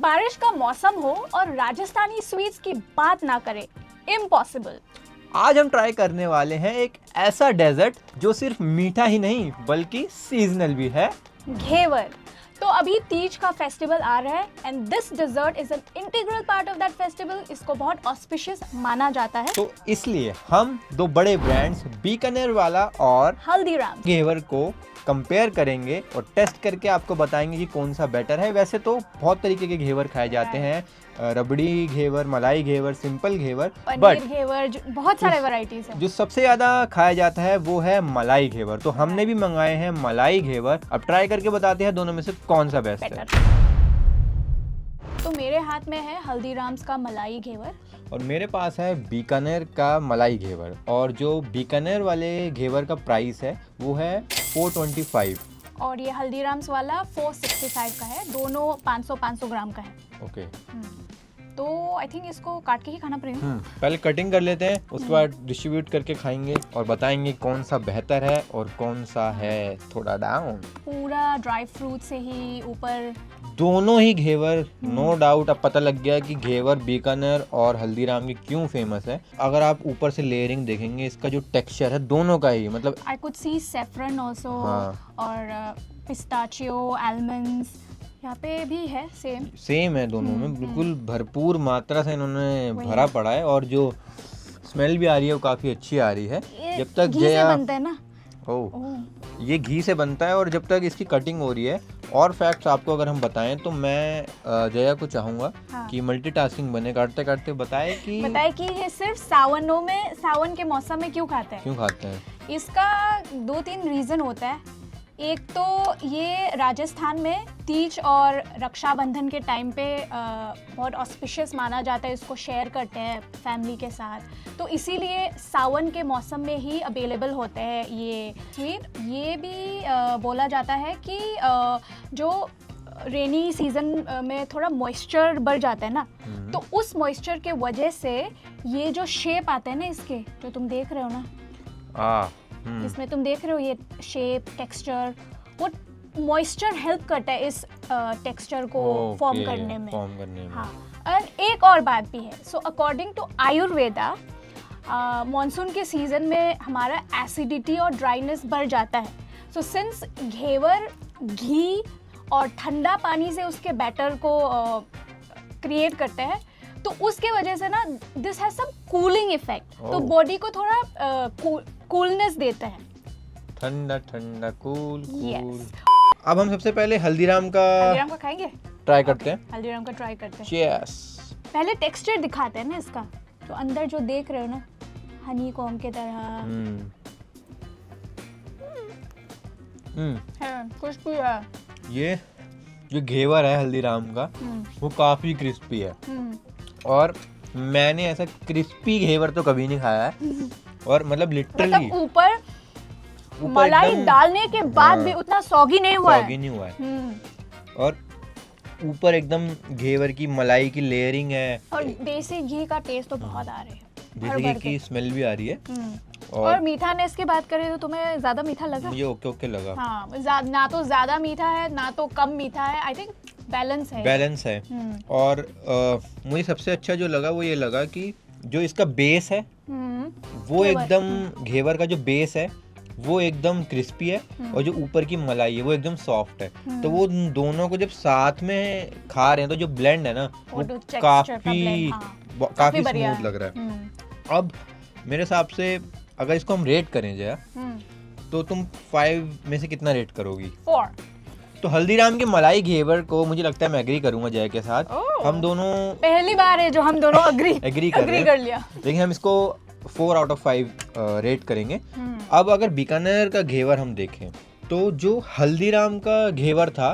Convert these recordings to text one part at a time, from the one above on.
बारिश का मौसम हो और राजस्थानी स्वीट्स की बात ना करें, इम्पॉसिबल। आज हम ट्राई करने वाले हैं एक ऐसा डेजर्ट जो सिर्फ मीठा ही नहीं बल्कि सीजनल भी है, घेवर। तो अभी तीज का फेस्टिवल आ रहा है and this dessert is an integral part of that festival. इसको बहुत ऑस्पिशियस माना जाता है। तो इसलिए हम दो बड़े ब्रांड्स बीकानेर वाला और हल्दीराम घेवर को कंपेयर करेंगे और टेस्ट करके आपको बताएंगे कि कौन सा बेटर है। वैसे तो बहुत तरीके के घेवर खाए जाते हैं, रबड़ी घेवर, मलाई घेवर, सिंपल घेवर, पनीर घेवर, बहुत सारे वैरायटीज हैं। जो सबसे ज्यादा खाया जाता है वो है मलाई घेवर। तो हमने भी मंगाए हैं मलाई घेवर। अब ट्राई करके बताते हैं दोनों में से कौन सा बेस्ट है। तो मेरे हाथ में है हल्दीराम्स का मलाई घेवर और मेरे पास है बीकानेर का मलाई घेवर। और जो बीकानेर वाले घेवर का प्राइस है वो है 425 और ये हल्दीराम्स वाला 465 का है। दोनों 500 ग्राम का है। ओके। तो आई थिंक इसको काट के ही खाना पड़ेगा। पहले कटिंग कर लेते हैं, उसके बाद डिस्ट्रीब्यूट करके खाएंगे और बताएंगे कौन सा बेहतर है और कौन सा है थोड़ा डाउन। पूरा ड्राई फ्रूट से ही ऊपर दोनों ही घेवर नो डाउट अब पता लग गया कि घेवर बीकानेर और हल्दीराम की क्यों फेमस है। अगर आप ऊपर से लेयरिंग देखेंगे, इसका जो टेक्सचर है दोनों का ही मतलब I could see saffron also और पिस्ताचियो, आलमंड्स यहाँ पे भी है। सेम है दोनों में, बिल्कुल भरपूर मात्रा से इन्होंने भरा पड़ा है। और जो स्मेल भी आ रही है वो काफी अच्छी आ रही है। जब तक घी से बनता है ना, ये घी से बनता है। और जब तक इसकी कटिंग हो रही है, और फैक्ट्स आपको अगर हम बताएं तो मैं जया को चाहूंगा कि मल्टीटास्किंग बने, काटते काटते बताए कि ये सिर्फ सावन के मौसम में क्यों खाते हैं। इसका 2-3 रीजन होता है। एक तो ये राजस्थान में तीज और रक्षाबंधन के टाइम पे बहुत ऑस्पिशियस माना जाता है। इसको शेयर करते हैं फैमिली के साथ, तो इसीलिए सावन के मौसम में ही अवेलेबल होते हैं ये स्वीट। ये भी बोला जाता है कि जो रेनी सीजन में थोड़ा मॉइस्चर बढ़ जाता है ना, तो उस मॉइस्चर के वजह से ये जो शेप आते हैं ना इसके, जो तुम देख रहे हो ना, इसमें तुम देख रहे हो ये शेप, टेक्सचर, वो मॉइस्चर हेल्प करता है इस टेक्सचर को फॉर्म करने में। हाँ, और एक और बात भी है। So according to Ayurveda, monsoon के सीजन में हमारा एसिडिटी और ड्राइनेस बढ़ जाता है। सो सिंस घेवर घी और ठंडा पानी से उसके बैटर को क्रिएट करते हैं, तो उसके वजह से ना this has some cooling effect. तो बॉडी को थोड़ा कूलनेस देता है, ठंडा ठंडा कूल। अब हम सबसे पहले हल्दीराम का खाएंगे, ट्राई करते हैं। हल्दीराम का ट्राई करते हैं। चीयर्स। पहले टेक्सचर दिखाते हैं ना इसका। तो अंदर जो देख रहे हो ना, हनी कॉम्ब की तरह खुशबू है। ये जो घेवर है हल्दीराम का वो काफी क्रिस्पी है। और मैंने ऐसा क्रिस्पी घेवर तो कभी नहीं खाया है। और मतलब लिटरली ऊपर मलाई डालने के बाद भी उतना सॉगी नहीं हुआ है। और ऊपर एकदम घेवर की मलाई की लेयरिंग है और देसी घी का टेस्ट तो बहुत आ रहा है। देसी घी की स्मेल भी आ रही है। और मीठानेस की बात करें तो तुम्हें ज्यादा मीठा लगा? मुझे ओके लगा। हाँ, ना तो ज्यादा मीठा है ना तो कम मीठा है। आई थिंक बैलेंस है। और मुझे सबसे अच्छा जो लगा वो ये लगा कि जो इसका बेस है वो एकदम घेवर का जो बेस है वो एकदम क्रिस्पी है और जो ऊपर की मलाई है वो एकदम सॉफ्ट है। तो वो दोनों को जब साथ में खा रहे हैं तो जो ब्लेंड है ना वो काफी स्मूथ लग रहा है। अब मेरे हिसाब से अगर इसको हम रेट करें जया, तो तुम 5 में से कितना रेट करोगी? 4। तो हल्दीराम के मलाई घेवर को मुझे लगता है मैं एग्री करूंगा जय के साथ। हम दोनों पहली बार है जो हम दोनों एग्री कर लिया। लेकिन हम इसको 4 आउट ऑफ 5 रेट करेंगे। अब अगर बीकानेर का घेवर हम देखें तो जो हल्दीराम का घेवर था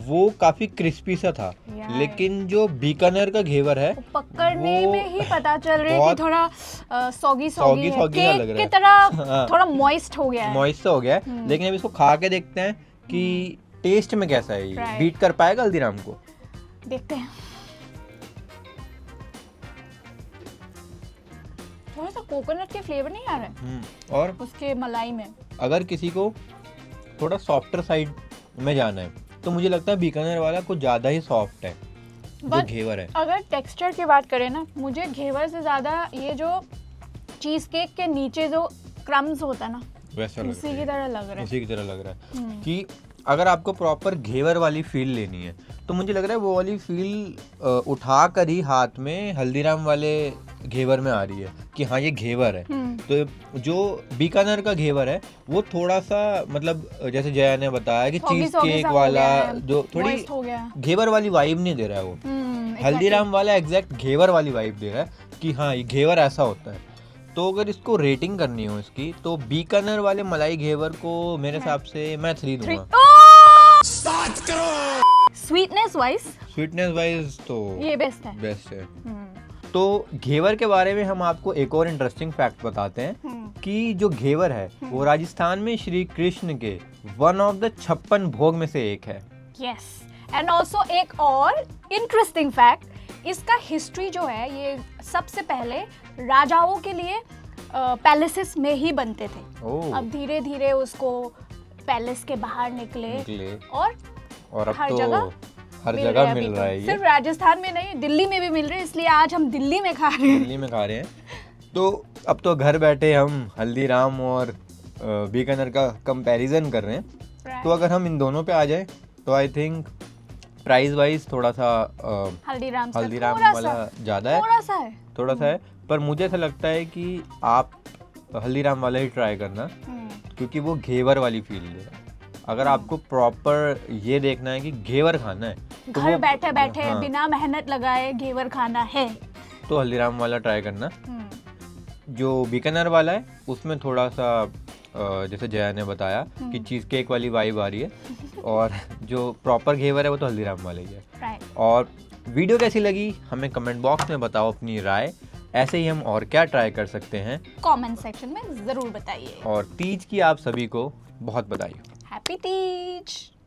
वो काफी क्रिस्पी सा था, लेकिन जो बीकानेर का घेवर है पकड़ने में ही पता चल रहा है कि थोड़ा सॉगी सा लग रहा है की तरह, थोड़ा मॉइस्ट हो गया है। लेकिन अब इसको खा के देखते हैं कि टेस्ट में कैसा है, ये बीट कर पाएगा हल्दीराम को? देखते हैं। थोड़ा सा कोकोनट के फ्लेवर नहीं आ रहा है और उसके मलाई में। अगर किसी को थोड़ा सॉफ्टर साइड में जाना है तो मुझे लगता है बीकानेर वाला कुछ ज़्यादा ही सॉफ्ट है। जो But घेवर है। अगर टेक्सचर की बात करें ना, मुझे घेवर से ज़्यादा ये जो चीज़ केक के नीचे जो क्रम्स होता है ना, वैसा लग उसी रहा की है, तरह लग रहा है। उसी की तरह लग रहा है कि अगर आपको प्रॉपर घेवर वाली फील लेनी है तो मुझे लग रहा है वो वाली फील उठा कर ही हाथ में हल्दीराम वाले घेवर में आ रही है कि हाँ ये घेवर है। तो जो बीकानेर का घेवर है वो थोड़ा सा मतलब जैसे जया ने बताया कि Soggy चीज soggy केक सा हो वाला गया है, जो थोड़ी moist हो गया है। घेवर वाली वाइब नहीं दे रहा है वो। हल्दीराम वाला एग्जैक्ट घेवर वाली वाइब दे रहा है कि हाँ ये घेवर ऐसा होता है। तो अगर इसको रेटिंग करनी हो इसकी तो बीकानेर वाले मलाई घेवर को मेरे हिसाब से मैं 3 दूंगा। स्वीटनेस वाइज स्वीटनेस वाइज तो ये बेस्ट है। बेस्ट है। तो घेवर के बारे में हम आपको एक और इंटरेस्टिंग फैक्ट बताते हैं कि जो घेवर है वो राजस्थान में श्री कृष्ण के वन ऑफ द 56 भोग में से एक है। यस, एंड ऑल्सो एक और इंटरेस्टिंग फैक्ट, इसका हिस्ट्री जो है ये सबसे पहले राजाओं के लिए पैलेसेस में ही बनते थे। अब धीरे धीरे उसको पैलेस के बाहर निकले और अब हर तो जगह हर जगह मिल रहा है ये। सिर्फ राजस्थान में नहीं, दिल्ली में भी मिल रहे हैं, इसलिए आज हम दिल्ली में खा रहे हैं। दिल्ली में खा रहे हैं। तो अब तो घर बैठे हम हल्दीराम और बीकानेर का कंपैरिजन कर रहे हैं। तो अगर हम इन दोनों पे आ जाए तो आई थिंक प्राइस वाइज थोड़ा सा हल्दीराम वाला ज़्यादा है, थोड़ा सा है। पर मुझे ऐसा लगता है कि आप हल्दीराम वाला ही ट्राई करना क्योंकि वो घेवर वाली फील दे रहा है। अगर आपको प्रॉपर ये देखना है कि घेवर खाना है तो घर बैठे बैठे बिना मेहनत लगाए घेवर खाना है तो हल्दीराम वाला ट्राई करना। जो बीकानेर वाला है उसमें थोड़ा सा जैसे जया ने बताया कि चीज़ केक वाली वाइब आ रही है और जो प्रॉपर घेवर है वो तो हल्दीराम वाला ही है। और वीडियो कैसी लगी हमें कमेंट बॉक्स में बताओ अपनी राय। ऐसे ही हम और क्या ट्राई कर सकते हैं कमेंट सेक्शन में ज़रूर बताइए। और तीज की आप सभी को बहुत बधाई। हैप्पी तीज।